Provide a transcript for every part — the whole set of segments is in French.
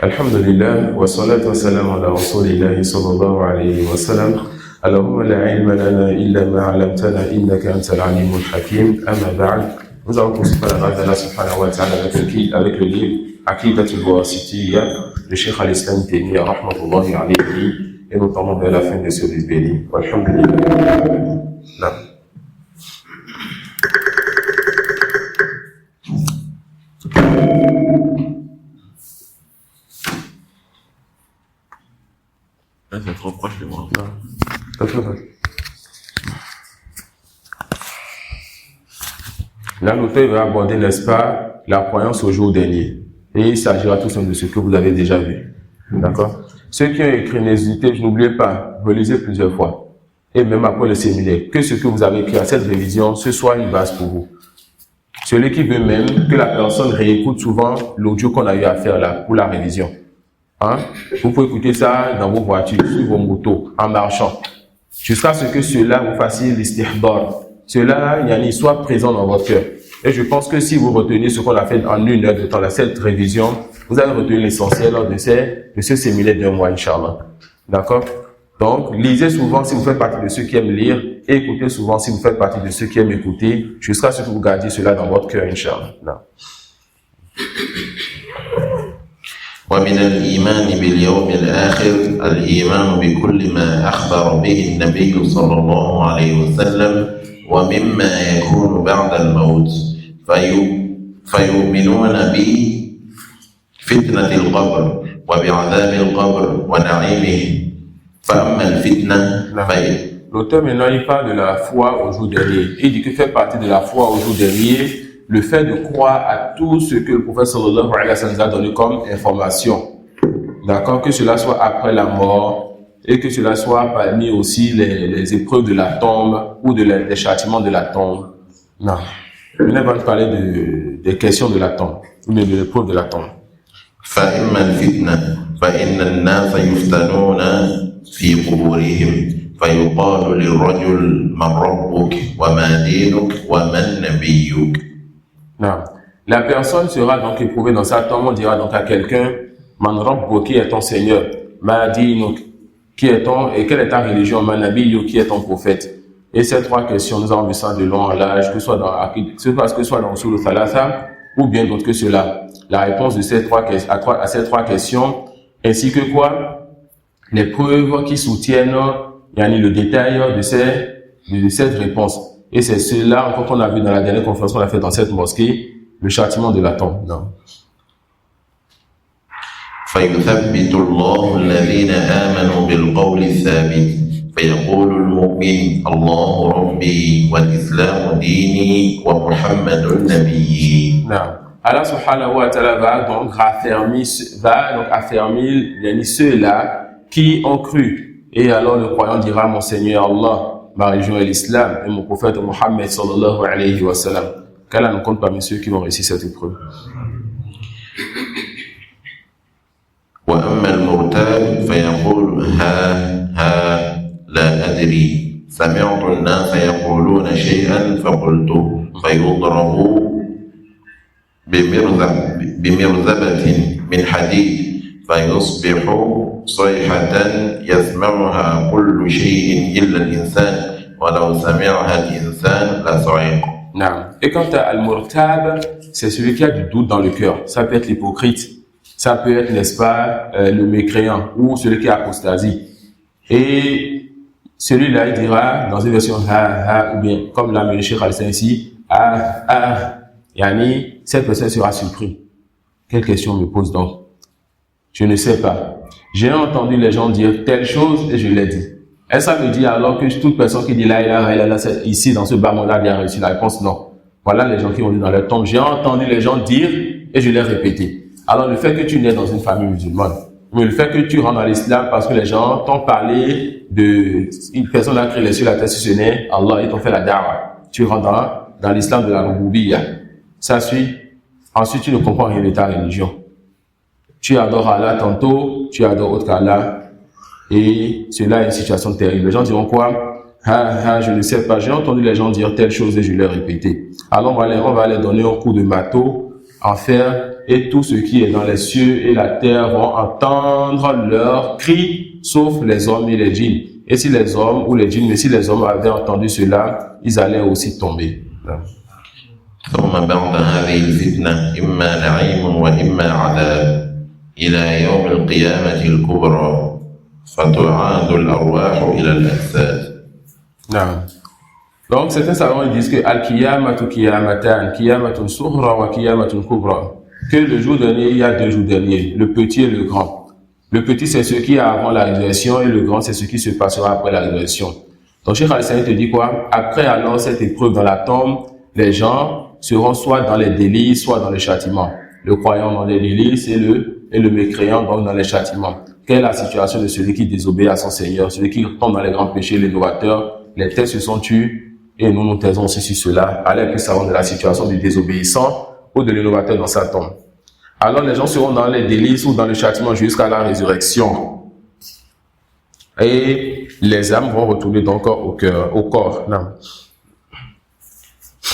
Alhamdulillah, wa salatu wa salam ala rasulillahi sallallahu alayhi wa sallam. Allahumma la ilma lana illa ma 'allamtana innaka antal alimul hakim. Amma ba'd. Nous allons poursuivre la grâce d'Allah subhanahu wa ta'ala avec le livre Aqidatul Wasitiyya de Cheikh al-Islam Taymiyya rahmatullahi alayhi et notamment vers la fin de ce livre. Alhamdulillah. Là, c'est trop proche de moi. Là, l'auteur va aborder, n'est-ce pas, la croyance au jour dernier. Et il s'agira tout simplement de ce que vous avez déjà vu. D'accord? Ceux qui ont écrit, n'hésitez, n'oubliez pas, relisez plusieurs fois. Et même après le séminaire, que ce que vous avez écrit à cette révision, ce soit une base pour vous. Celui qui veut même que la personne réécoute souvent l'audio qu'on a eu à faire là, pour la révision. Hein? Vous pouvez écouter ça dans vos voitures, sur vos motos, en marchant. Jusqu'à ce que cela vous fasse l'istihdar. Cela, yani, soit présent dans votre cœur. Et je pense que si vous retenez ce qu'on a fait en 1 heure de temps, cette révision, vous allez retenir l'essentiel de ce séminaire d'1 mois, Inch'Allah. D'accord? Donc, lisez souvent si vous faites partie de ceux qui aiment lire, et écoutez souvent si vous faites partie de ceux qui aiment écouter, jusqu'à ce que vous gardiez cela dans votre cœur, Inch'Allah. ومن الإيمان باليوم الآخر الإيمان بكل ما أخبر به النبي صلى الله عليه وسلم ومما يكون بعد الموت فيؤمنون بفتنة القبر وبعذاب القبر ونعيمه فأما الفتنة L'auteur maintenant il parle de la foi au jour dernier. Il dit que fait partie de la foi au jour dernier le fait de croire à tout ce que le prophète sallallahu alayhi wa sallam nous a donné comme information. D'accord? Que cela soit après la mort et que cela soit parmi aussi les épreuves de la tombe ou des châtiments de la tombe. Non. Maintenant, on va parler des questions de la tombe ou de l'épreuve de la tombe. فإما الفتنة فإن الناس يفتنون في قبورهم فيقال للرجل من ربك وما دينك ومن نبيك. Non. La personne sera donc éprouvée dans sa tombe. On dira donc à quelqu'un, Man Rabbuka, qui est ton Seigneur, Ma Dinuk, qui est ton, et quelle est ta religion, Ma Nabiyyu, qui est ton prophète. Et ces 3 questions, nous avons vu ça de long en large, que ce soit dans Usul al-Thalatha, ou bien d'autres que cela. La réponse de ces à ces 3 questions, ainsi que quoi? Les preuves qui soutiennent, le détail de cette réponse. Et c'est cela, encore qu'on a vu dans la dernière conférence qu'on a fait dans cette mosquée, le châtiment de la tombe. Non. فيثبت الله الذين آمنوا بالقول الثابت فيقول المؤمن الله ربي والإسلام ديني ومحمد نبيي. Non. Allah subhanahu wa ta'ala va donc affermir ceux-là qui ont cru. Et alors le croyant dira, mon Seigneur Allah, ma religion est l'islam, et mon prophète Mohammed sallallahu alayhi wa sallam. Qu'Allah nous compte parmi ceux qui vont réussir cette épreuve. وأما المرتاب فيقول ها لا أدري سمعت الناس يقولون شيئا فقلت فيضرب بمرزبة من حديد فيصبح صيحة يسمعها كل شيء إلا الإنسان ولو سمعها الإنسان لصعق. Non. Et quant à Al-Murtab, c'est celui qui a du doute dans le cœur. Ça peut être l'hypocrite. Ça peut être, n'est-ce pas, le mécréant ou celui qui a apostasie. Et celui-là, il dira, dans une version ou bien, comme l'a mené Cheikh al-Islam ici, yani, cette personne sera surprise. Quelle question me pose donc? Je ne sais pas. J'ai entendu les gens dire telle chose et je l'ai dit. Est-ce que ça veut dire alors que toute personne qui dit là, ici, dans ce bas-monde-là, il a réussi la réponse? Non. Voilà les gens qui ont dit dans leur tombe. J'ai entendu les gens dire et je l'ai répété. Alors, le fait que tu nais dans une famille musulmane, ou le fait que tu rentres dans l'islam parce que les gens t'ont parlé une personne a créé les cieux, la terre, si ce n'est Allah, ils t'ont fait la da'wa. Tu rentres dans l'islam de la Rububiyya. Ça suit. Ensuite, tu ne comprends rien de ta religion. Tu adores Allah tantôt, tu adores autre qu'Allah. Et cela est une situation terrible. Les gens diront quoi? Je ne sais pas. J'ai entendu les gens dire telle chose et je l'ai répété. Alors, on va aller donner un coup de marteau en faire et tout ce qui est dans les cieux et la terre vont entendre leurs cris, sauf les hommes et les djinns. Et si les hommes ou les djinns, mais si les hommes avaient entendu cela, ils allaient aussi tomber. ثم بعد هذه الفتنة إما نعيم وإما عذاب إلى يوم القيامة الكبرى فتعاد الأرواح إلى الأجساد. نعم. Donc certains savants disent que al-qiyamatu qiyamatan, qiyamatun sughra wa qiyamatun kubra. Que le jour dernier, il y a deux jours derniers, le petit et le grand. Le petit, c'est ce qui est avant la résurrection et le grand, c'est ce qui se passera après la résurrection. Donc Cheikh Al-Sani te dit quoi? Après alors cette épreuve dans la tombe, les gens seront soit dans les délices, soit dans les châtiments. Le croyant dans les délices et le mécréant donc dans les châtiments. Quelle est la situation de celui qui désobéit à son Seigneur, celui qui tombe dans les grands péchés, les novateurs, les têtes se sont tues, et nous nous taisons aussi sur cela. Allez plus savoir de la situation du désobéissant ou de l'innovateur dans sa tombe. Alors les gens seront dans les délices ou dans le châtiment jusqu'à la résurrection. Et les âmes vont retourner donc au corps. Non.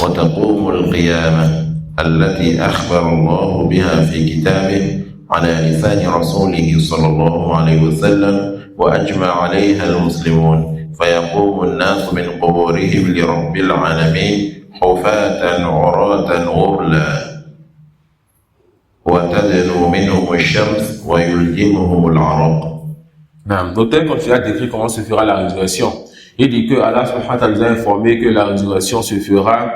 وتقوم القيامة التي أخبر الله بها في كتابه على لسان رسوله صلى الله عليه وسلم وأجمع عليها المسلمون فيقوم الناس من قبورهم لرب العالمين حفاة عراة غرلا وتدنو منهم الشمس ويلجمهم العرق. L'auteur continue à décrire comment se fera la résurrection. Il dit que Allah subhanahu wa ta'ala a informé que la résurrection se fera,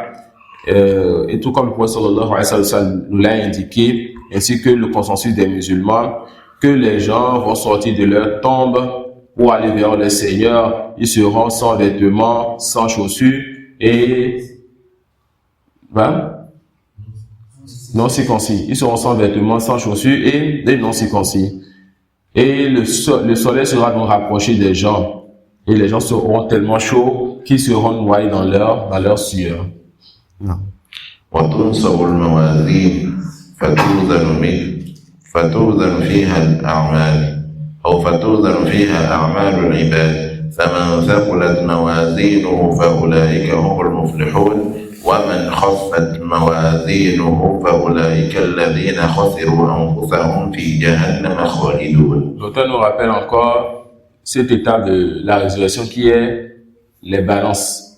et tout comme le prophète sallallahu alayhi wa sallam nous l'a indiqué, ainsi que le consensus des musulmans, que les gens vont sortir de leur tombe pour aller vers le Seigneur. Ils seront sans vêtements, sans chaussures et non circoncis. Ils seront sans vêtements, sans chaussures et non circoncis. Et le soleil sera donc rapproché des gens. Et les gens seront tellement chauds qu'ils seront noyés dans leur sueur. وتنصب الموازين فتوزن فيها الأعمال أو فتوزن فيها أعمال العباد فمن ثقلت موازينه فأولئك هم المفلحون ومن خفت موازينه فأولئك الذين خسروا أنفسهم في جهنم خالدون. L'auteur nous rappelle encore cet état de la résurrection qui est les balances.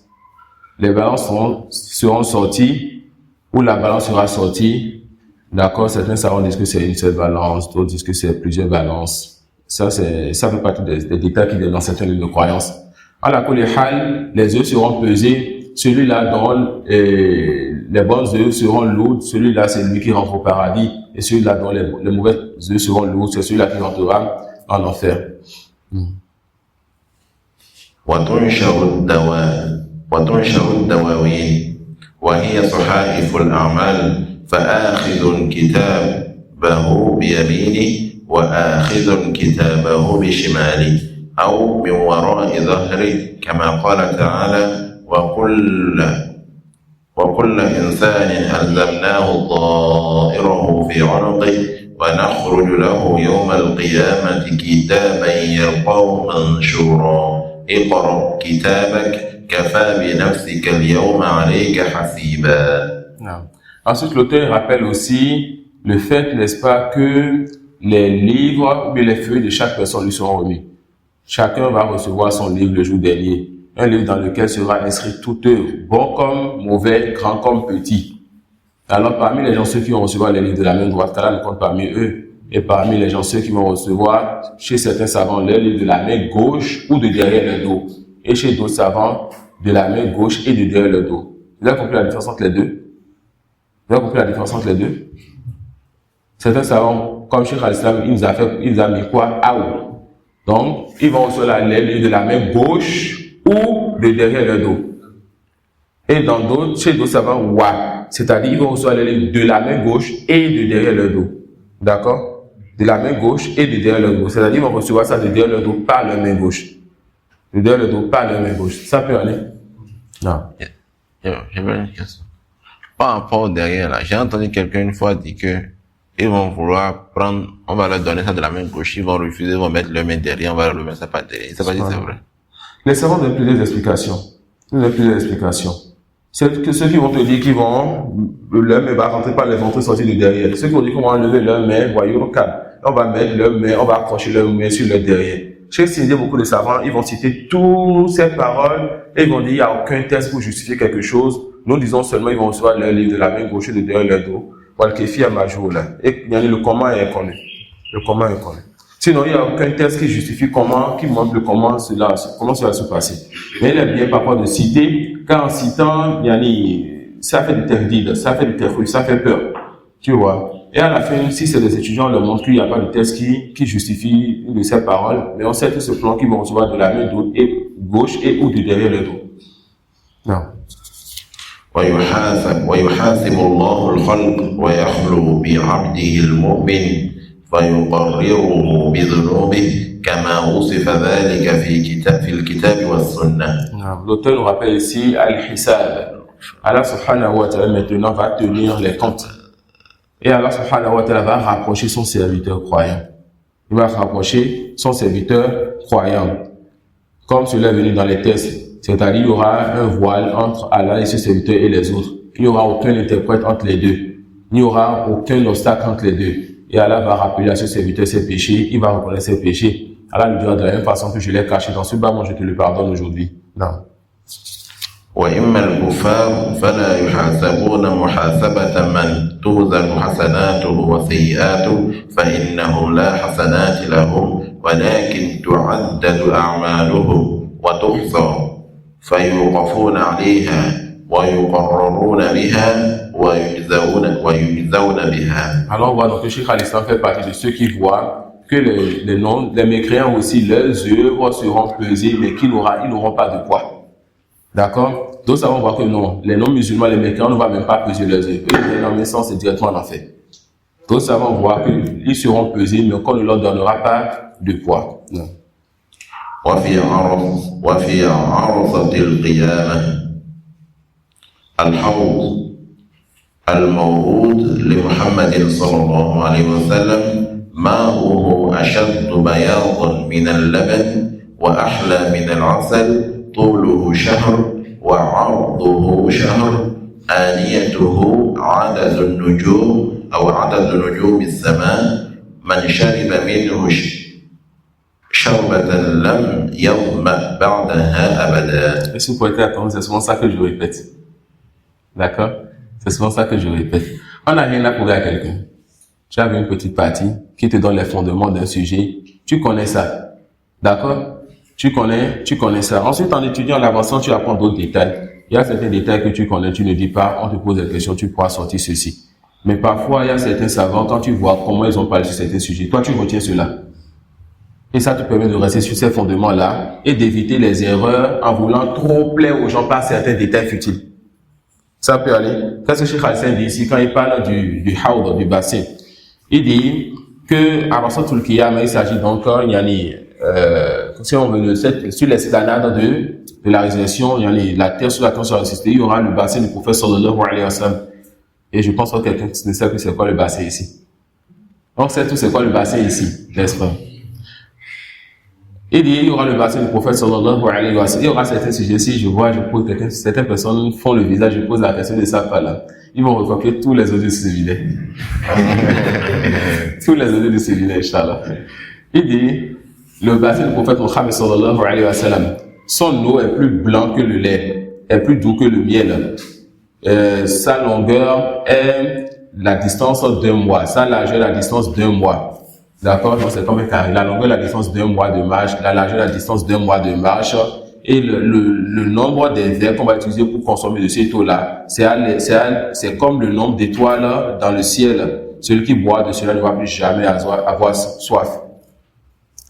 Les balances seront sorties, ou la balance sera sortie. D'accord, certains savants disent que c'est une seule balance, d'autres disent que c'est plusieurs balances. Ça fait partie des détails qui viennent dans certaines de nos croyances. À la Kulihal, les œufs seront pesés. Celui-là dont les bonnes œufs seront lourdes, celui-là c'est lui qui rentre au paradis. Et celui-là dont les mauvais œufs seront lourds, c'est celui-là qui rentrera en enfer. وتنشر الدواوين وهي صحائف الأعمال فآخذ كتابه بيمينه وآخذ كتابه بشماله أو من وراء ظهره كما قال تعالى وكل إنسان ألزمناه طائره في عنقه ونخرج له يوم القيامة كتابا يلقاه منشورا اقرأ كتابك كفى بنفسك اليوم عليك حسيبا. Ensuite, l'auteur rappelle aussi le fait, n'est-ce pas, que les livres ou les feuilles de chaque personne lui seront remis. Chacun va recevoir son livre le jour dernier. Un livre dans lequel sera inscrit toute œuvre, bon comme mauvais, grand comme petit. Alors, parmi les gens, ceux qui vont recevoir les livres de la main droite, Allah ne compte parmi eux. Et parmi les gens, ceux qui vont recevoir, chez certains savants, les livres de la main gauche ou de derrière le dos. Et chez d'autres savants, de la main gauche et de derrière le dos. Vous avez compris la différence entre les deux? Vous avez compris la différence entre les deux? Certains savants, comme Cheikh Al-Islam, il nous a mis quoi? Aou. Donc, ils vont recevoir les livres de la main gauche ou de derrière le dos. Et dans d'autres, chez d'autres savants, wa. C'est-à-dire, ils vont recevoir les livres de la main gauche et de derrière le dos. D'accord? De la main gauche et de derrière le dos. C'est-à-dire, ils vont recevoir ça de derrière le dos par la main gauche. De derrière le dos par la main gauche. Ça peut aller? Non. J'ai une question. Par rapport au derrière, là, j'ai entendu quelqu'un une fois dire que ils vont vouloir prendre, on va leur donner ça de la main gauche, ils vont refuser, ils vont mettre leur main derrière, on va leur mettre ça par derrière. Ça pas si c'est vrai. Les savants donnent plusieurs explications. C'est que ceux qui vont te dire qu'ils vont, leur main va rentrer par les entrées sorties de derrière. Ceux qui vont dire qu'on va enlever leur main, voyez, on va mettre leur main, on va accrocher leur main sur leur derrière. Chez Sindé, beaucoup de savants, ils vont citer toutes ces paroles et ils vont dire qu'il n'y a aucun test pour justifier quelque chose. Nous disons seulement ils vont recevoir leur livre de la main gauche et de derrière leur dos. Et le comment est connu. Le comment est connu. Sinon, il n'y a aucun test qui justifie qui montre comment cela se passer. Mais il est bien parfois de citer, car en citant, ça fait du terdide, ça fait du terror, ça fait peur. Tu vois. Et à la fin, si c'est des étudiants, on leur montre qu'il n'y a pas de test qui justifie une de ces paroles, mais on sait tout ce plan qu'ils vont recevoir de la main gauche et ou de derrière le dos. Non. ويحاسب الله الخلق ويخلو بعبده المؤمن فيقرره بذنوبه كما وصف ذلك في الكتاب والسنة. L'auteur nous rappelle ici Al-Hisab. Allah subhanahu wa ta'ala maintenant va tenir les comptes. Et Allah subhanahu wa ta'ala va rapprocher son serviteur croyant. Il va rapprocher son serviteur croyant. Comme cela est venu dans les textes. C'est-à-dire, il y aura un voile entre Allah et ses serviteurs et les autres. Il n'y aura aucun interprète entre les deux. Il n'y aura aucun obstacle entre les deux. Et Allah va rappeler à ce serviteur ses péchés. Il va reconnaître ses péchés. Allah lui dira de la même façon que je l'ai caché dans ce bas, moi je te le pardonne aujourd'hui. Non. وإما الكفار فلا يحاسبون محاسبة من توزن حسناته وسيئاته فإنهم لا حسنات لهم ولكن تعدد أعمالهم وتحصى فيوقفون عليها ويقررون بها ويجزون بها. Alors on voit donc que Cheikh Al-Islam fait partie de ceux qui voient que les mécréants aussi, leurs œuvres seront pesées mais ils n'auront pas de poids. D'accord? Donc ça on voit que non, les non-musulmans, les mécréants ne vont même pas peser leurs œuvres. Eux, dans le sens, c'est directement en enfer. Donc ça on voit qu'ils seront pesés mais qu'on ne leur donnera pas de poids. Non. وفي عرصة القيامة الحوض الموعود لمحمد صلى الله عليه وسلم ماؤه أشد بياضا من اللبن وأحلى من العسل طوله شهر وعرضه شهر آنيته عدد النجوم أو عدد نجوم السماء من شرب منه شربة لم يظمأ بعدها أبدا. Est-ce que vous pouvez attendre, c'est souvent ça que je répète. D'accord? C'est souvent ça que je répète. On n'a rien à prouver à quelqu'un. Tu as une petite partie qui te donne les fondements d'un sujet. Tu connais ça. D'accord? Tu connais ça. Ensuite, en étudiant, en avançant, tu apprends d'autres détails. Il y a certains détails que tu connais, tu ne dis pas, on te pose des questions, tu pourras sortir ceci. Mais parfois, il y a certains savants, quand tu vois comment ils ont parlé sur certains sujets, toi, tu retiens cela. Et ça te permet de rester sur ces fondements-là et d'éviter les erreurs en voulant trop plaire aux gens par certains détails futiles. Ça peut aller. Qu'est-ce que Cheikh Al-Islam dit ici quand il parle du hawd, du bassin? Il dit que avant ça, tout le qiyam, il s'agit donc, si on veut sur l'esplanade de la résurrection, la terre sur laquelle on sera ressuscité, il y aura le bassin du prophète sallallahu alayhi wa sallam. Et je pense que quelqu'un ne sait plus c'est quoi le bassin ici. On sait tout c'est quoi le bassin ici, n'est-ce pas? Il dit, il y aura le bassin du prophète sallallahu alayhi wa sallam. Il y aura certains sujets, si je pose quelqu'un, certaines personnes font le visage, je pose la question, de ça pas là. Ils vont recopier tous les audios de ce vidéo. Tous les audios de ce vidéo, Inch'Allah. Il dit, le bassin du prophète Mohammed sallallahu alayhi wa sallam, son eau est plus blanc que le lait, est plus doux que le miel. Sa longueur est la distance d'un mois, sa largeur la distance d'un mois. D'accord? Donc c'est comme un carré. La longueur la distance d'un mois de marche, la largeur la distance d'un mois de marche, et le nombre des verres qu'on va utiliser pour consommer de cette eau-là, c'est comme le nombre d'étoiles dans le ciel. Celui qui boit de cela ne va plus jamais avoir soif.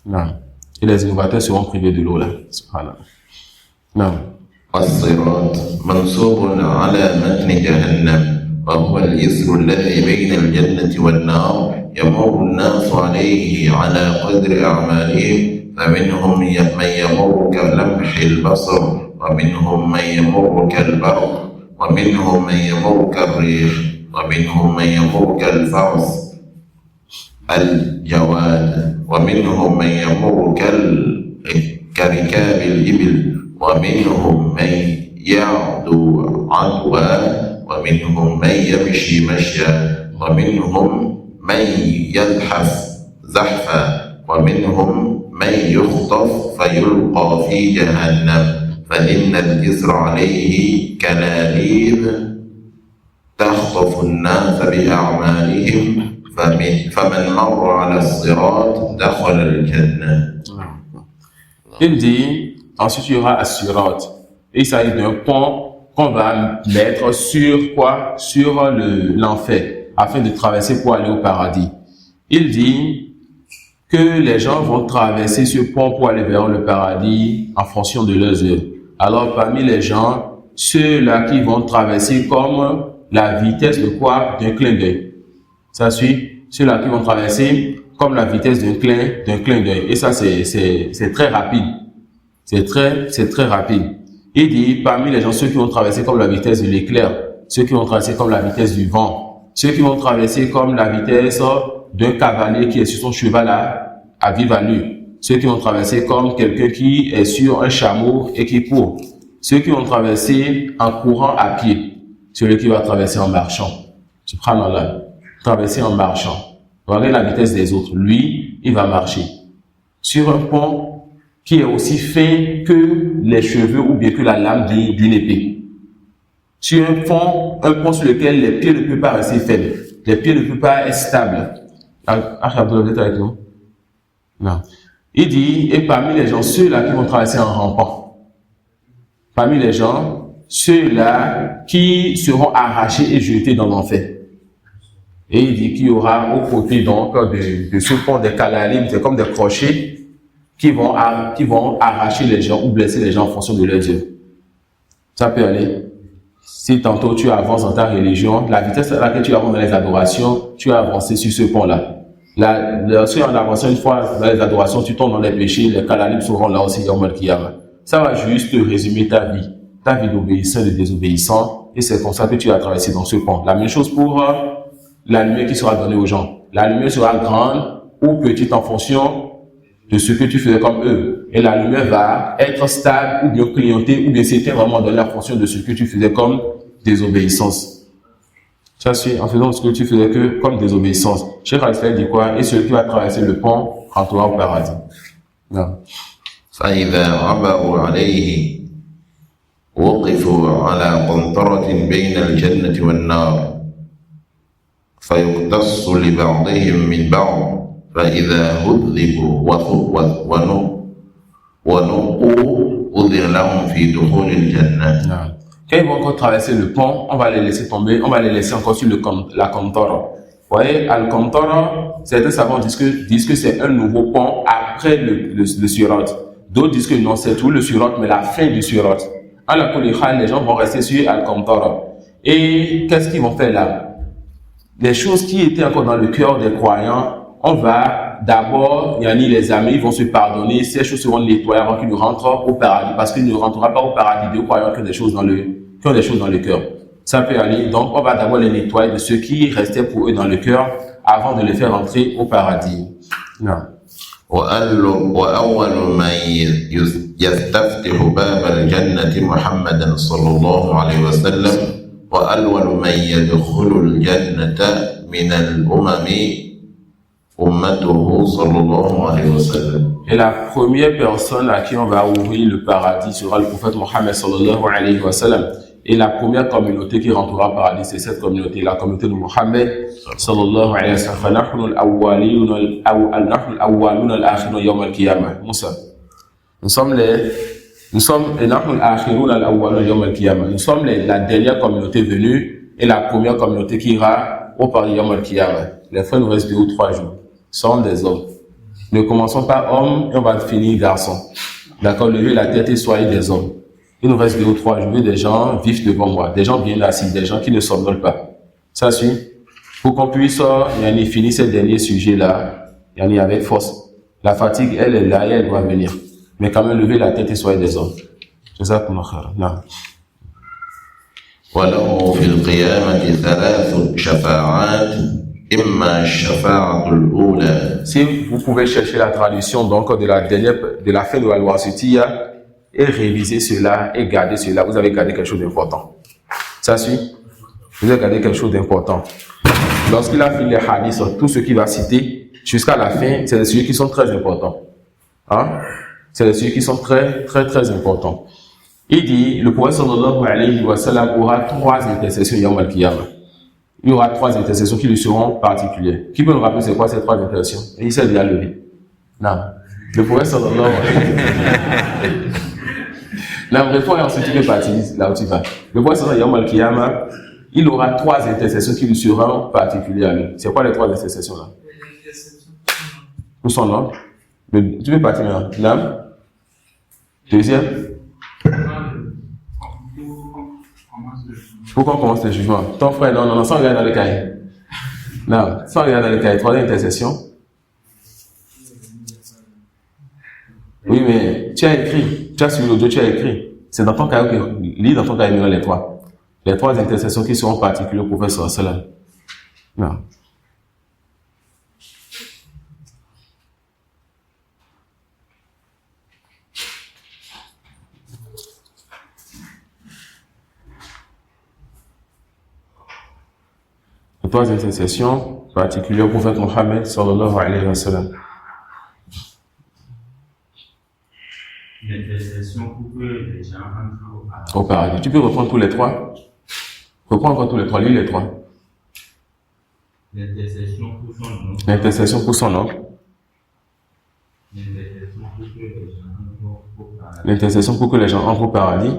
Non. Et les innovateurs seront privés de l'eau là. Subhanallah. Non. الصراط منصوب على متن جهنم وهو الجسر الذي بين الجنة والنار يمر الناس عليه على قدر أعمالهم فمنهم من يمر كلمح البصر ومنهم من يمر كالبرق ومنهم من يمر كالريح ومنهم من يمر كالفرس الجواد ومنهم من يمر كركاب الإبل ومنهم من يعدو عدوا ومنهم من يمشي مشيا ومنهم من يزحف زحفا ومنهم من يخطف فيلقى في جهنم فإن الجسر عليه كلاليب تخطف الناس بأعمالهم فمن مر على الصراط دخل الجنة. Il dit, ensuite il y aura As-Sirat. Et il s'agit d'un pont qu'on va mettre sur quoi? Sur l'enfer, afin de traverser pour aller au paradis. Il dit que les gens vont traverser ce pont pour aller vers le paradis en fonction de leurs œuvres. Alors parmi les gens, ceux-là qui vont traverser comme la vitesse de quoi? D'un clin d'œil. Ça suit? Ceux-là qui vont traverser comme la vitesse d'un clin d'œil. Et ça, c'est très rapide. C'est très rapide. Il dit, parmi les gens, ceux qui vont traverser comme la vitesse de l'éclair, ceux qui vont traverser comme la vitesse du vent, ceux qui vont traverser comme la vitesse d'un cavalier qui est sur son cheval à vive allure, ceux qui vont traverser comme quelqu'un qui est sur un chameau et qui court, ceux qui vont traverser en courant à pied, celui qui va traverser en marchant. Subhanallah, traverser en marchant. Regardez la vitesse des autres. Lui, il va marcher sur un pont qui est aussi fin que les cheveux ou bien que la lame d'une épée. Sur un pont sur lequel les pieds ne peuvent pas rester faibles. Les pieds ne peuvent pas être stables. Abdullah, vous êtes avec nous? Non. Il dit, et parmi les gens, ceux-là qui vont traverser en rampant. Parmi les gens, ceux-là qui seront arrachés et jetés dans l'enfer. Et il dit qu'il y aura au côté donc de ce pont des Kalalim, c'est comme des crochets qui vont arracher les gens ou blesser les gens en fonction de leurs œuvres. Ça peut aller. Si tantôt tu avances dans ta religion, la vitesse à laquelle tu avances dans les adorations, tu as avancé sur ce pont-là. Si en avançant une fois dans les adorations, tu tombes dans les péchés, les Kalalim seront là aussi, Yawm al-Qiyamah. Ça va juste résumer ta vie d'obéissant et de désobéissant, et c'est comme ça que tu vas traverser dans ce pont. La même chose pour la lumière qui sera donnée aux gens. La lumière sera grande ou petite en fonction de ce que tu faisais comme eux. Et la lumière va être stable ou bien clignotée ou bien c'était vraiment donné en fonction de ce que tu faisais comme désobéissance. Ça c'est en faisant ce que tu faisais que comme désobéissance. Cheikh Al-Islam dit quoi? Et celui qui va traverser le pont rentrera au paradis. Non. فإذا عبروا عليه وقفوا على قنطرة بين الجنة والنار فيقتص لبعضهم من بعض فإذا هذبوا ونقوا أذن لهم في دخول الجنة. Quand ils vont encore traverser le pont, on va les laisser tomber, on va les laisser encore sur la Qantara. Vous voyez, Al-Qantara, certains savants disent que c'est un nouveau pont après le Sirat. D'autres disent que non, c'est tout le Sirat, mais la fin du Sirat. À la Kulikhal, les gens vont rester sur Al-Qantara. Et qu'est-ce qu'ils vont faire là? Les choses qui étaient encore dans le cœur des croyants, on va d'abord, les amis, ils vont se pardonner, ces choses seront nettoyées avant qu'ils ne rentrent au paradis, parce qu'ils ne rentreront pas au paradis de croyants qui ont des choses dans le cœur. Ça peut aller, donc on va d'abord les nettoyer de ceux qui restaient pour eux dans le cœur avant de les faire rentrer au paradis. Non. وأول من يستفتح باب الجنة محمد صلى الله عليه وسلم وأول من يدخل الجنة من الأمم أمته صلى الله عليه وسلم. Et la première personne à qui on va ouvrir le paradis sera le prophète Mohammed sallallahu alayhi wa sallam. Et la première communauté qui rentrera au paradis, c'est cette communauté, la communauté de Mohammed sallallahu alayhi wa sallam. فَنَحْنُ الْأَوَّلُونَ الْآخِرُونَ يَوْمَ الْقِيَامَةِ. Moussa. Nous sommes la dernière communauté venue et la première communauté qui ira au paradis Yawm al-Qiyamah. Les frères nous restent 2 ou 3 jours. Sommes des hommes. Ne commençons pas hommes et on va finir garçons. D'accord, levez la tête et soyez des hommes. Il nous reste 2 ou 3 jours, des gens vifs devant moi, des gens bien assis, des gens qui ne somnolent pas. Ça suit. Pour qu'on puisse finir ce dernier sujet-là, avec force. La fatigue, elle est là et elle doit venir. Mais quand même, levez la tête et soyez des hommes. C'est ça qu'on a fait. وله في القيامة 3 شفاعات إما الشفاعة الأولى. Si vous pouvez chercher la traduction donc de la fin de la loi Sutiya, et réviser cela et garder cela, vous avez gardé quelque chose d'important. Ça suit? Vous avez gardé quelque chose d'important. Lorsqu'il a fini les hadiths, tout ce qu'il va citer jusqu'à la fin, c'est des sujets qui sont très importants. Hein? C'est des sujets qui sont très importants. Il dit, le prophète sallallahu alayhi wa sallam aura 3 intercessions yawm al-qiyamah. Il y aura 3 intercessions qui lui seront particulières. Qui peut nous rappeler c'est quoi ces 3 intercessions? Et il s'est déjà levé. Non. Le prophète sallallahu alayhi wa sallam. Non, réponds et ensuite tu peux partir là où tu vas. Le prophète sallallahu alayhi wa sallam, il aura 3 intercessions qui lui seront particulières à lui. C'est quoi les 3 intercessions là? Où sont nom? Tu peux partir maintenant. L'âme. Deuxième. Pourquoi on commence le jugement? Ton frère, non, sans regarder dans le cahier. Non, sans regarder dans le cahier. 3e intercession. Oui, mais tu as écrit. Tu as suivi l'audio, tu as écrit. C'est dans ton cahier que lis dans ton cahier les 3. Les 3 intercessions qui seront particulières au prophète sallallahu alayhi wa sallam. Non. Les 3 intercessions particulières au prophète Mohammed sallallahu alayhi wa sallam. L'intercession pour que les gens entrent au paradis. Tu peux reprendre tous les 3? Reprends encore tous les 3, lis les 3. L'intercession pour son nom. L'intercession pour son nom. L'intercession pour que les gens entrent au paradis.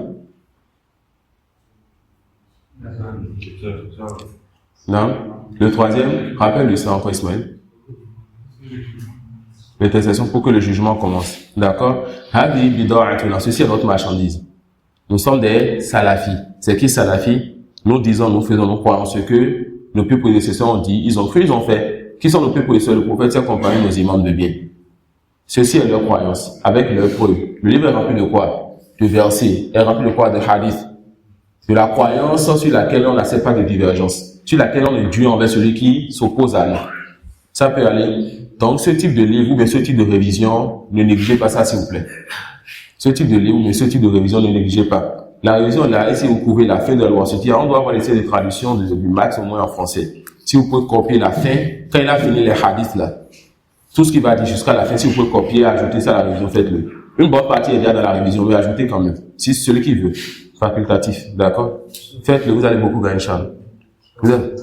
L'intercession pour que les gens entrent au paradis. Non. Le 3e, rappelle-lui ça encore Ismaël. L'intercession pour que le jugement commence. D'accord? Hadi bida'atuna, ceci est notre marchandise. Nous sommes des salafis. C'est qui salafis? Nous disons, nous faisons, nous croyons ce que nos plus prédécesseurs ont dit, ils ont cru, ils ont fait. Qui sont nos plus prédécesseurs? Le prophète s'est accompagné nos imams de bien. Ceci est leur croyance, avec leur preuve. Le livre est rempli de quoi? De versets, est rempli de quoi? De hadiths. De la croyance sur laquelle on n'accepte pas de divergence, sur laquelle on est dur envers celui qui s'oppose à nous. Ça peut aller. Donc, ce type de livre ou bien ce type de révision, ne négligez pas ça, s'il vous plaît. Ce type de livre ou bien ce type de révision, ne négligez pas. La révision, là, si vous pouvez la fin de la loi, c'est-à-dire, on doit avoir laissé des traductions du max au moins en français. Si vous pouvez copier la fin, quand il a fini les hadiths là, tout ce qu'il va dire jusqu'à la fin, si vous pouvez copier, ajouter ça à la révision, faites-le. Une bonne partie est déjà dans la révision, mais ajoutez quand même. Si c'est celui qui veut. Facultatif, d'accord? Faites-le, vous allez beaucoup gagner, Charles. Vous avez...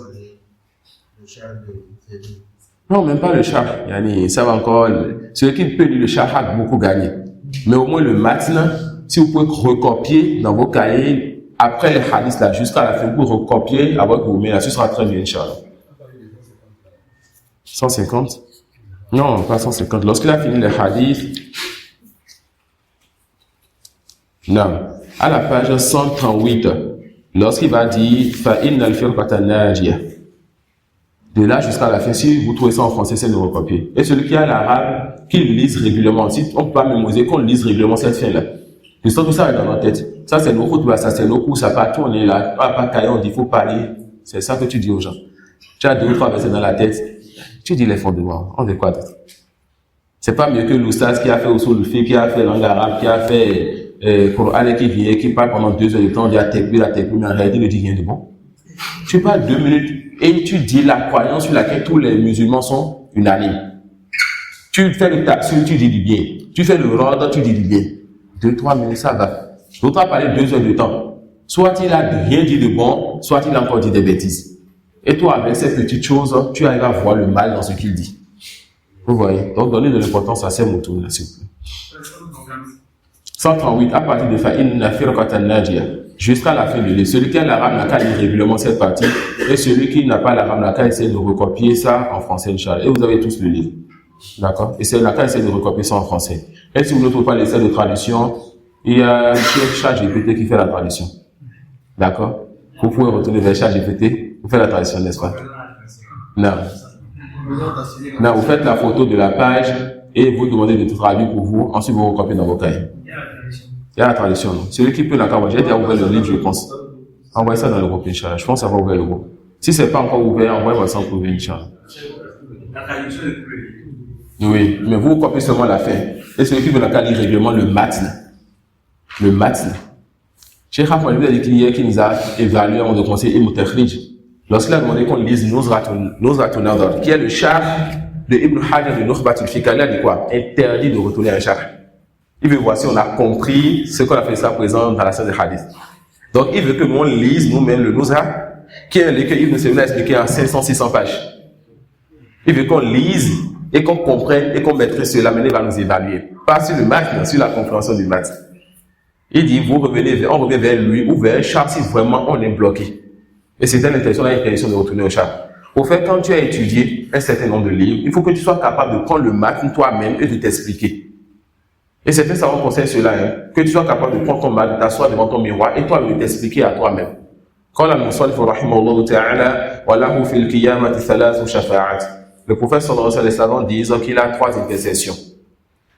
Non, même pas le char. Yani, ça va encore. Celui qui peut lire le char a beaucoup gagné. Mais au moins le matin, si vous pouvez recopier dans vos cahiers, après les hadiths là, jusqu'à la fin, vous recopier avec vous, mais là, ce sera très bien, Inch'Allah. 150? Non, pas 150. Lorsqu'il a fini les hadiths, non. À la page 138, lorsqu'il va dire, fa'in al-firqata najiyah. De là jusqu'à la fin, si vous trouvez ça en français, c'est de recopier. Et celui qui a l'arabe, qu'il lise régulièrement. Si on peut pas mémoriser, qu'on lise régulièrement cette fin-là. Tout ça est dans notre tête. Ça, c'est nos routes, ça, c'est nos cours, ça part tourner là. Pas cahier, on dit, faut parler. C'est ça que tu dis aux gens. Tu as 2 ou 3 versets dans la tête. Tu dis les fondements. On dit quoi d'autre? C'est pas mieux que l'oustaz qui a fait Usul al-Fiqh, qui a fait langue arabe, qui a fait, Coran qui vient, qui parle pendant 2 heures de temps, on dit la technique, mais en réalité, il ne dit rien de bon. Tu parles 2 minutes et tu dis la croyance sur laquelle tous les musulmans sont unanimes. Tu fais le tafsir, tu dis du bien. Tu fais le rad, tu dis du bien. 2-3 minutes, ça va. L'autre a parlé 2 heures de temps. Soit il a rien dit de bon, soit il a encore dit des bêtises. Et toi, avec ces petites choses, tu arrives à voir le mal dans ce qu'il dit. Vous voyez? Donc, donnez de l'importance à ces mots-là, s'il vous plaît. 138, à partir de fa'inna firqatan najiyah. Jusqu'à la fin du livre. Celui qui a l'arabe n'a qu'à lire régulièrement cette partie, et celui qui n'a pas l'arabe n'a qu'à essayer de recopier ça en français, Inch'Allah. Et vous avez tous le livre. D'accord? Et c'est là qu'à essayer de recopier ça en français. Et si vous ne trouvez pas l'essai de traduction, il y a ChatGPT qui fait la traduction. D'accord? Vous pouvez retourner vers ChatGPT, vous faites la traduction, n'est-ce pas? Non. Non, vous faites la photo de la page et vous demandez de traduire pour vous, ensuite vous recopiez dans vos cahiers. Il y a la traduction, non? Celui qui peut l'envoyer, j'ai déjà ouvert le livre, je pense. Envoyez ça dans le groupe, Inch'Allah. Je pense avoir ouvert le groupe. Si c'est pas encore ouvert, envoyez-moi ça pour ouvrir, Inch'Allah. La traduction est plus. Oui, mais vous copiez seulement la fin. Et celui qui veut la lire régulièrement le matin. le matn. Cheikh Ahmed vous a dit qu'il nous a évalué avant de commencer Ibn Takhrij. Lorsqu'il a demandé qu'on lise Nuzratun Nadar, qui est le char de Ibn Hajar de Nukhbatul Fiqh, il a dit quoi? Interdit de retourner un char. Il veut voir si on a compris ce qu'on a fait ça présent dans la scène des hadiths. Donc il veut que nous on lise nous-mêmes le Nuzrat, qui est un livre que Ibn Sina a expliqué en 500-600 pages. Il veut qu'on lise et qu'on comprenne et qu'on maîtrise cela, mais il va nous évaluer. Pas sur le matn, mais sur la compréhension du matn. Il dit, on revient vers lui ou vers un char si vraiment on est bloqué. Et c'était l'intention de retourner au char. Au fait, quand tu as étudié un certain nombre de livres, il faut que tu sois capable de prendre le matn toi-même et de t'expliquer. Et c'est fait ça, on conseille cela, hein, que tu sois capable de prendre ton matn, de t'asseoir devant ton miroir et toi de t'expliquer à toi-même. Quand la Musallif rahimahullah ta'ala, wa lahu fil qiyamati thalathu shafa'at. Le prophète sallallahu alayhi wa sallam dit qu'il a 3 intercessions.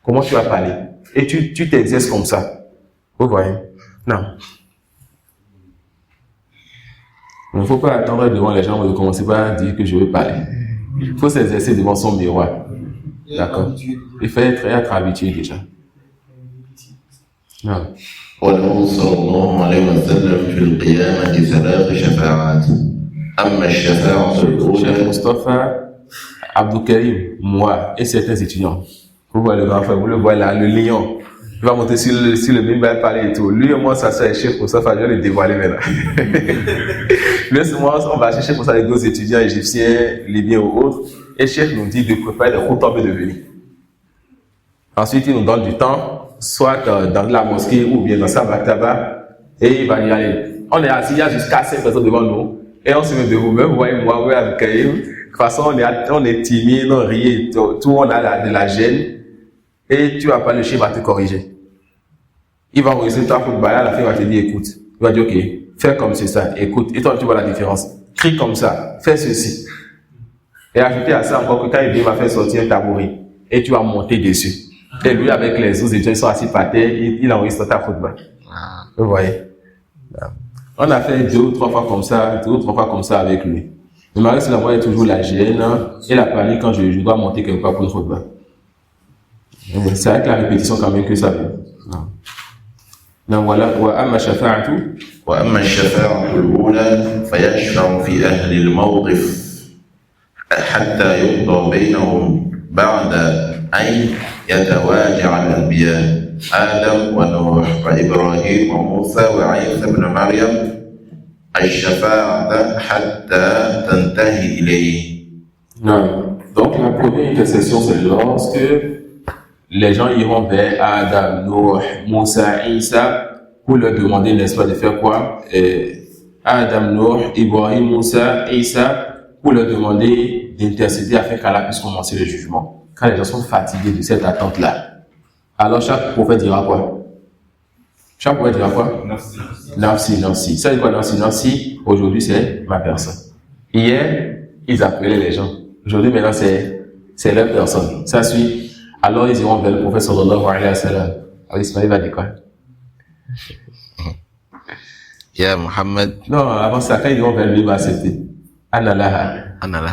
Comment tu vas parler? Et tu t'exerces comme ça. Vous voyez? Non. Il ne faut pas attendre devant les gens de commencer par dire que je veux parler. Il faut s'exercer devant son miroir. D'accord? Il faut être habitué déjà. Non. وله صلى الله عليه وسلم في القيامة 3 شفاعات أما الشفاعة Cheikh الأولى Mustafa Abdou Karim, moi et certains étudiants. Vous voyez le grand frère, vous le voyez là, le lion. Il va monter sur le mimbar parler et tout. Lui et moi, ça c'est Cheikh Mustafa, je vais le dévoiler maintenant. Lui et moi, on va chercher pour ça les 2 étudiants égyptiens, libyens ou autres. Et Cheikh nous dit de préparer le Khoutab de venir. Ensuite, il nous donne du temps, soit dans la mosquée ou bien dans sa maktaba, et il va y aller. On est assis, il y a jusqu'à 5 personnes devant nous, et on se met debout. Même vous voyez, moi, avec Kaïm, de toute façon, on est timide, on rit, tout on a de la gêne, et tu vas pas, le chef va te corriger. Il va enregistrer ta football, à la fin, il va te dire, écoute, il va dire, ok, fais comme c'est ça, écoute, et toi, tu vois la différence. Crie comme ça, fais ceci. Et ajouter à ça encore que quand il va faire sortir un tabouret, et tu vas monter dessus. Et lui, avec les autres étudiants, ils sont assis par terre, il enregistre ta football. Vous voyez? On a fait 2 ou 3 fois comme ça avec lui. Le mari, c'est la voix est toujours la gêne et la panique quand je dois monter quelque part pour une football. C'est avec la répétition quand même que ça vient. Donc voilà, وأما الشفاعة وأما الشفاعة الأولى فيشفع في أهل الموقف حتى يقضى بينهم بعد أن يتواجع الأنبياء آدم ونوح وإبراهيم وموسى وعيسى بن مريم الشفاعة حتى تنتهي إليه. Non. Donc la première intercession, c'est lorsque les gens iront vers Adam, Noé, Moussa, Isa pour leur demander, n'est-ce pas, de faire quoi? Adam, Noé, Ibrahim, Moussa, Isa pour leur demander d'intercéder afin qu'Allah puisse commencer le jugement. Quand les gens sont fatigués de cette attente-là, alors chaque prophète dira quoi? Chaque prophète dira quoi? Nafsi, Nafsi. Ça dit quoi, Nafsi, Nafsi? Aujourd'hui, c'est ma personne. Hier, ils appelaient les gens. Aujourd'hui, maintenant, c'est leur personne. Ça suit. Alors, ils iront vers le prophète sallallahu alayhi wa sallam. Alors, Ismaël va dire quoi? Ya Muhammad. Non, avant ça, quand ils iront vers lui, il va accepter. Analaha.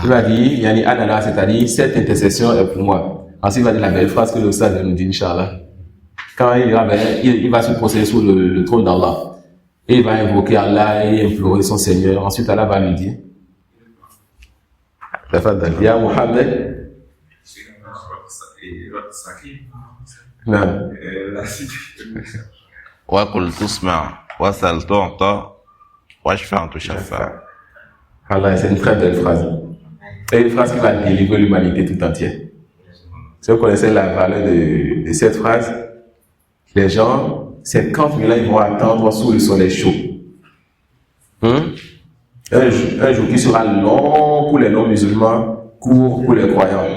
Il va dire, yani Analaha, c'est-à-dire, cette intercession est pour moi. Ensuite, il va dire la belle phrase que le Ustad nous dit, Inch'Allah. Quand il va se procéder sur le trône d'Allah. Et il va invoquer Allah et implorer son Seigneur. Ensuite, Allah va lui dire, Ya Muhammad. Non. وقل تسمع وسل تعطى واشفع تشفع. Allah, c'est une très belle phrase. C'est une phrase qui va délivrer l'humanité tout entière. Si vous connaissez la valeur de cette phrase, les gens, 50 000 ans, ils vont attendre sous le soleil chaud. Un jour qui sera long pour les non-musulmans, court pour les croyants.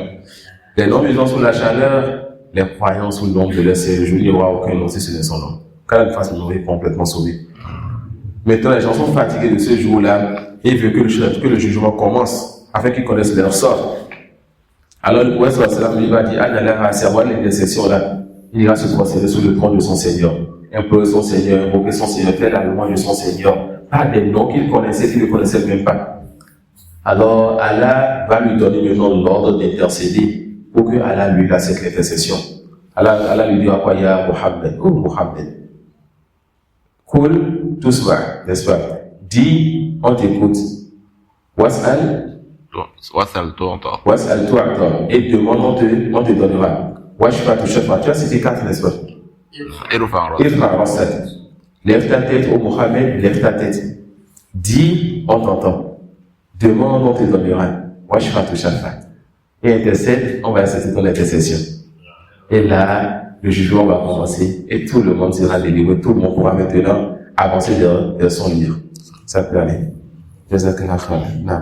Les non-musulmans sous la chaleur, les croyants sous l'ombre de leur séjour, il n'y aura aucun nom si ce n'est son nom. Quand il fasse mourir complètement sauvé. Maintenant, les gens sont fatigués de ce jour-là et ils veulent que le jugement commence afin qu'ils connaissent leur sort. Alors le prophète il va dire, à savoir l'intercession là, il ira se procéder sur le trône de son Seigneur, implorer son Seigneur, invoquer son Seigneur, faire la louange de son Seigneur, pas des noms qu'il connaissait, qu'il ne connaissait même pas. Alors Allah va lui donner maintenant l'ordre d'intercéder pour que Allah lui accepte l'intercession. Allah lui dira quoi, ya Muhammad, ou Muhammad. Kul tusma, n'est-ce pas? Dis, on t'écoute. Was'al, وصل توطى was'al tu'ata. Et demande, on te donnera. Washfa tu shafa. Tu as cité 4, n'est-ce pas? ارفع رأسك Irfa rasat. Lève ta tête, ô Mohamed, lève ta tête. Dis, on t'entend. Demande, on te donnera. Washfa tu shafa. Et intercède, on va assister dans l'intercession. Et là, le jugement va commencer et tout le monde sera délivré. Tout le monde pourra maintenant avancer vers son livre. Ça peut aller. Jazakallah khairan. Non.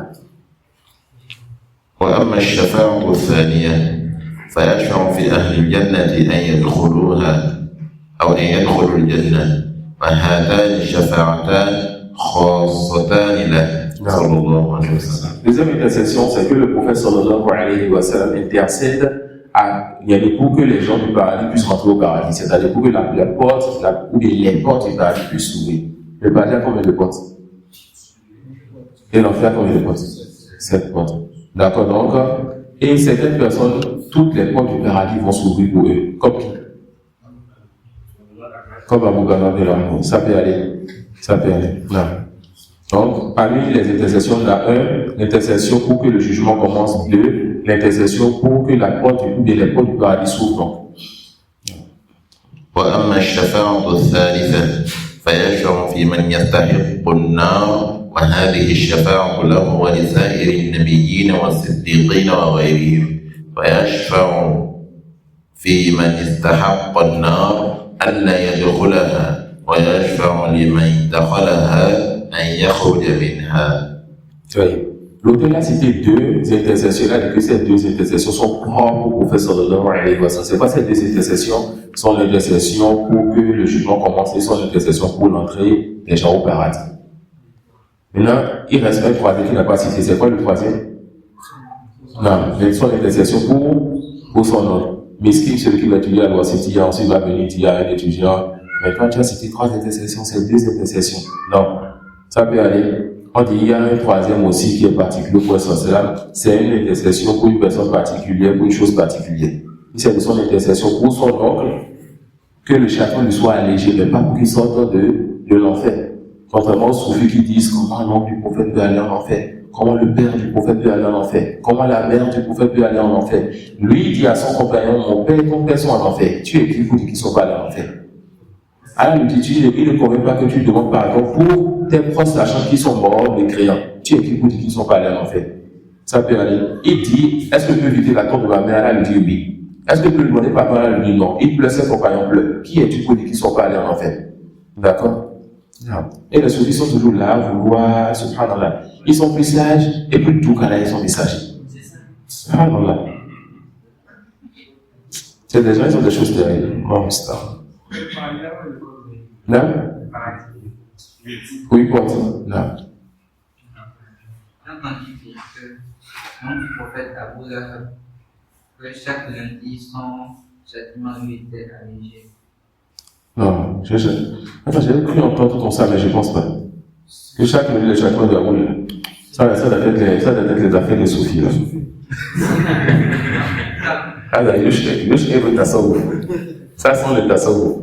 وأما الشفاعة الثانية فيشفع في أهل الجنة أن يدخلوها أو أن يدخلوا الجنة فهاتان الشفاعتان خاصتان له صلى الله عليه وسلم. Deuxième intercession, c'est que le prophète sallallahu alayhi wa sallam intercède pour que les gens du paradis puissent rentrer au paradis. C'est-à-dire pour que la porte, ou bien les portes du paradis puissent s'ouvrir. Le paradis a combien de portes? Et l'enfer a combien de portes? 7 portes. D'accord, donc, et certaines personnes, toutes les portes du paradis vont s'ouvrir pour eux. Comme qui? Comme Abu Bakr de l'amour. Ça peut aller. Ça peut aller. Non. Donc, parmi les intercessions, il y a l'intercession pour que le jugement commence. 2, l'intercession pour que la porte ou les portes du paradis s'ouvrent. وأما الشفاعة الثالثة فيشفع في من يستحق النار وهذه الشفاعة له ولسائر النبيين والصديقين وغيرهم فيشفع في من استحق النار ألا يدخلها ويشفع لمن دخلها أن يخرج منها. L'auteur a cité 2 intercessions, il a dit que ces 2 intercessions sont propres au prophète sallallahu alayhi wa sallam. C'est pas ces 2 intercessions sont l'intercession pour que le jugement commence et sont l'intercession pour l'entrée des gens au paradis. Maintenant, il reste un troisième qui n'a pas cité. C'est quoi le troisième? Non, ils sont l'intercession pour son nom. Miskin, celui qui va étudier à l'université, ensuite va venir dire à un étudiant, mais quand tu as cité 3 intercessions, c'est 2 intercessions. Non, ça peut aller. On dit il y a un troisième aussi qui est particulier pour cela. C'est une intercession pour une personne particulière, pour une chose particulière. C'est de son intercession pour son oncle, que le château lui soit allégé, mais pas pour qu'il sorte de l'enfer. Contrairement aux soufis qui disent comment l'oncle du prophète peut aller en enfer, comment le père du prophète peut aller en enfer, comment la mère du prophète peut aller en enfer. Lui, il dit à son compagnon, mon père et ton père sont en enfer. Tu es qui pour dire qu'ils ne sont pas allés en enfer? Alors, il ne convient pas que tu demandes pardon pour tes proches, sachant qu'ils sont morts, les créants. Tu es qui pour dire qu'ils ne sont pas allés en enfer? Ça peut aller. Il dit, est-ce que je peux éviter la tombe de ma mère? Elle lui dit oui. Est-ce que je peux lui demander pardon? Elle lui dit non. Il pleure, ses compagnons pleurent. Qui es-tu pour dire qu'ils ne sont pas allés en enfer? D'accord? Et les soufis sont toujours là, vouloir, subhanallah. Ils sont plus sages, et plus tout qu'à là, ils sont des sages. Subhanallah. C'est des gens, ils ont des choses terribles. Oh, c'est ça. Non? Oui, quoi? Non. J'ai entendu dire que le nom du prophète Abu Lahab, que chaque lundi, son châtiment lui était allégé. Non, j'ai cru entendre tout ça, mais je ne pense pas. Que chaque lundi, le châtiment de Abu Lahab, ça doit être les affaires des soufis, là. Alors, le chef est tasawwuf. Ça sent le tasawwuf.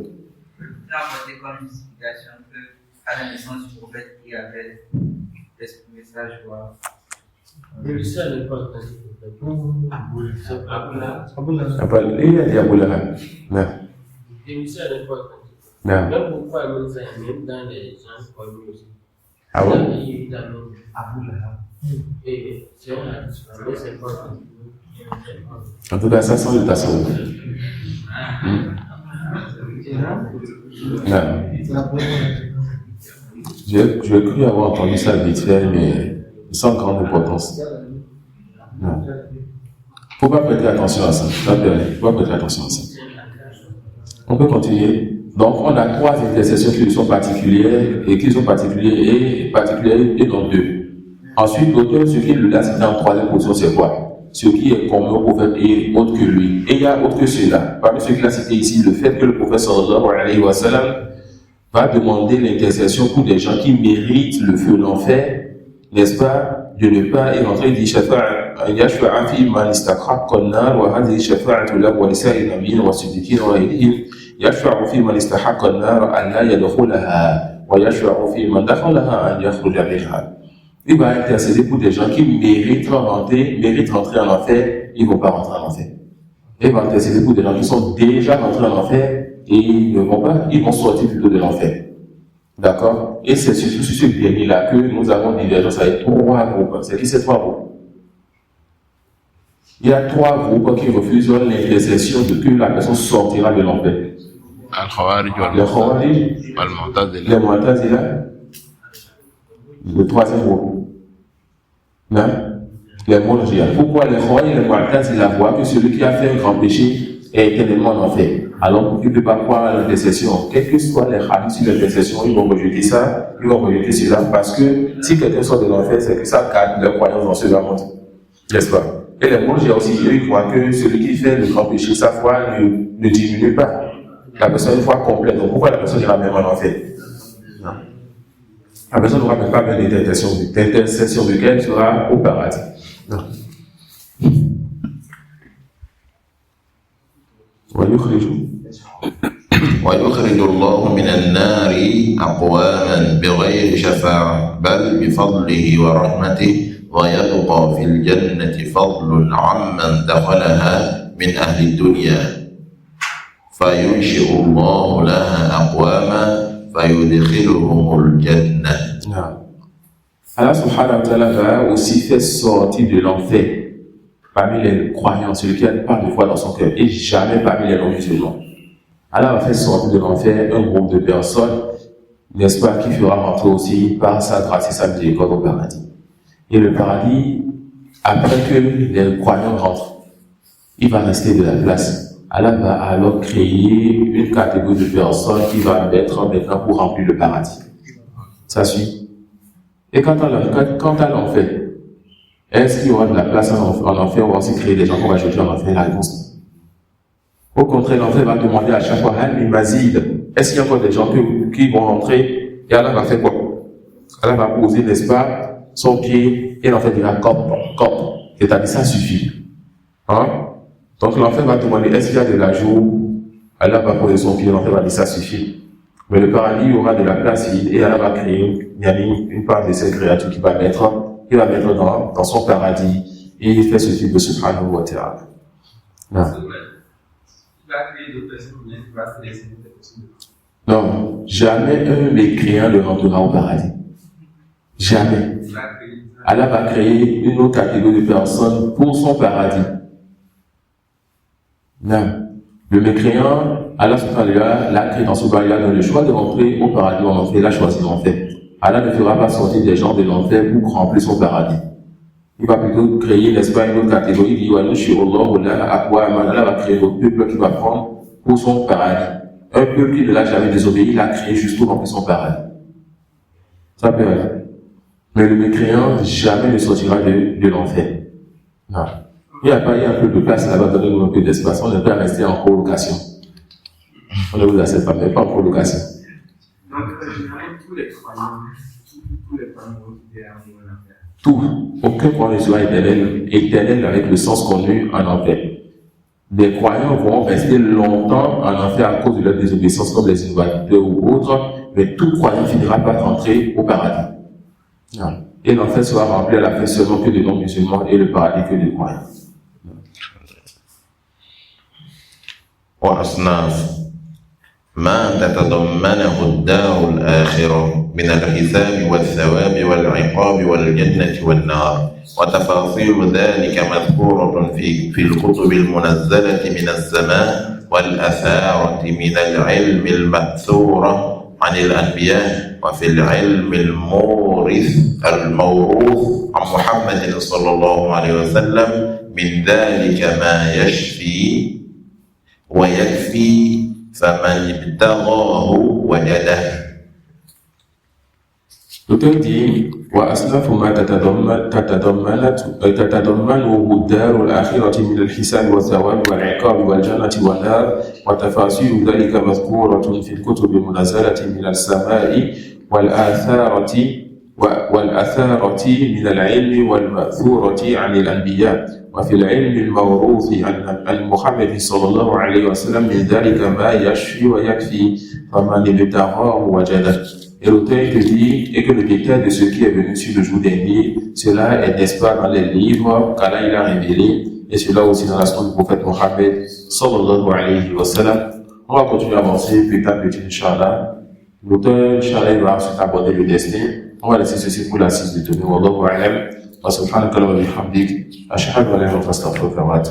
Ça a apporté comme justification qu'à la naissance du prophète, il avait exprimé sa joie. Il a dit Abu Lahab. Non. Non. Même pourquoi même dans les gens connus aussi. Ah bon? Et c'est important. En tout cas, ça sent le tasawwuf. Non. J'ai cru avoir entendu ça vite fait, mais sans grande importance. Non. Faut pas prêter attention à ça. Faut pas prêter attention à ça. On peut continuer. Donc, on a 3 intercessions qui sont particulières et qui sont particulières et non 2. Ensuite, l'auteur, ce qui est là, c'est en 3e position, c'est quoi? Ce qui est commun au prophète et autre que lui. Et il y a autre que cela. Parmi ceux qu'il a cité ici, le fait que le prophète sallallahu alayhi wa sallam va demander l'intercession pour des gens qui méritent le feu de l'enfer, n'est-ce pas, de ne pas y rentrer. Il dit yashfa'a fi man istahaqqa an-nar wa hadhihi shafa'atu lahu wa lisa'il nabiyyin wa siddiqin wa ghayrihim yashfa'u fi man istahaqqa an-nar an la yadkhulaha ويشرع في من دخلها أن يخرج منها. Il va intercéder pour des gens qui méritent rentrer en enfer, ils ne vont pas rentrer en enfer. Il va intercéder pour des gens qui sont déjà rentrés en enfer et ils ne vont pas, ils vont sortir plutôt de l'enfer. D'accord? Et c'est surtout sur ce dernier-là que nous avons divergence avec trois groupes. C'est qui ces trois groupes? Il y a trois groupes qui refusent l'intercession de que la personne sortira de l'enfer. Les Khawarij, les Mu'tazila, le troisième groupe. Non? Les Murji'a. Pourquoi les Khawarij et les Mu'tazila voient que celui qui a fait un grand péché est éternellement en enfer? Alors, il ne peut pas croire à l'intercession. Quels que soient les hadiths sur l'intercession, ils vont rejeter ça, ils vont rejeter cela, parce que si quelqu'un sort de l'enfer, c'est que ça cadre leur croyance dans ce monde. N'est-ce pas? Et les Murji'a aussi, eux, ils voient que celui qui fait le grand péché, sa foi ne diminue pas. La personne une foi complète. Donc pourquoi la personne ira même en enfer? La personne n'aura même pas besoin d'intercession de qu'elle sera au paradis. Non. ويخرج الله من النار أقواما بغير شفاعة بل بفضله ورحمته ويبقى في الجنة فضل عمن دخلها من أهل الدنيا فينشئ الله لها أقواما فيدخلهم الجنة. Allah subhanahu wa ta'ala va aussi faire sortir de l'enfer parmi les croyants, celui qui n'a pas de foi dans son cœur, et jamais parmi les non-musulmans. Allah va faire sortir de l'enfer un groupe de personnes, n'est-ce pas, qui fera rentrer aussi par sa grâce et sa miséricorde au paradis. Et le paradis, après que les croyants rentrent, il va rester de la place. Allah va alors créer une catégorie de personnes qui va mettre maintenant pour remplir le paradis. Ça suit. Et quant à l'enfer, est-ce qu'il y aura de la place en enfer? On va aussi créer des gens qu'on va jeter en enfer? La réponse. Au contraire, l'enfer va demander à chaque fois, est-ce qu'il y a encore des gens qui vont rentrer? Et Allah va faire quoi? Allah va poser, n'est-ce pas, son pied, et l'enfer dira cop. C'est-à-dire ça suffit. Hein? Donc l'enfer va demander, est-ce qu'il y a de l'ajout? Allah va poser son pied, l'enfer va dire ça suffit. Mais le paradis, il y aura de la place vide et Allah va créer une part de ces créatures qu'il va mettre dans son paradis et il fait ce type de subhanahu wa ta'ala. Il va créer d'autres personnes qui va se laisser des personnes. Non, jamais un mécréant ne rentrera au paradis. Jamais. Allah va créer une autre catégorie de personnes pour son paradis. Non. Le mécréant, Allah subhanahu wa ta'ala l'a créé dans ce paradis, il a donné le choix de rentrer au paradis ou en enfer, il a choisi l'enfer. Allah ne fera pas sortir des gens de l'enfer pour remplir son paradis. Il va plutôt créer, n'est-ce pas, une autre catégorie, il dit, Allah va créer un peuple qui va prendre pour son paradis. Un peuple qui ne l'a jamais désobéi, il a créé juste pour remplir son paradis. Ça peut aller. Mais le mécréant jamais ne sortira de l'enfer. Non. Il y a un peu de place là-bas, donnez-nous un peu d'espace. On ne peut pas rester en colocation. On ne vous accepte pas, mais pas en colocation. Donc, généralement, tous les croyants vont quitter un niveau en enfer. Tout. Aucun croyant ne sera éternel avec le sens connu en enfer. Des croyants vont rester longtemps en enfer à cause de leur désobéissance, comme les invalideurs ou autres, mais tout croyant finira par rentrer au paradis. Non. Et l'enfer sera rempli à la fin seulement que de non-musulmans et le paradis que des croyants. وأصناف ما تتضمنه الدار الآخرة من الحساب والثواب والعقاب والجنة والنار وتفاصيل ذلك مذكورة في الكتب المنزلة من السماء والأثارة من العلم المأثورة عن الأنبياء وفي العلم الموروث عن محمد صلى الله عليه وسلم من ذلك ما يشفي ويكفي فمن ابتغاه وجده. L'auteur dit وأصناف ما تتضمنه الدار الآخرة من الحساب والثواب والعقاب والجنة والنار وتفاصيل ذلك مذكورة في الكتب المنزلة من السماء والآثارة من العلم والمأثورة عن الأنبياء وفي العلم الموروث عن محمد صلى الله عليه وسلم من ذلك ما يشفي ويكفي فمن ابتغاه وجده. Et l'auteur te dit, et que le détail de ce qui est venu sur le jour dernier, cela est n'est-ce pas dans les livres qu'Allah il a révélé, et cela aussi dans la sunna du prophète Mohammed sallallahu alayhi wa sallam. On va continuer à avancer petit à petit, Inch'Allah. L'auteur, Inch'Allah, il va ensuite aborder le destin. On va laisser ceci pour l'assise de demain. Wallahu a'lam. Wa subhanaka wa bihamdik. Ashhadu an la ilaha illa anta astaghfiruka wa atubu.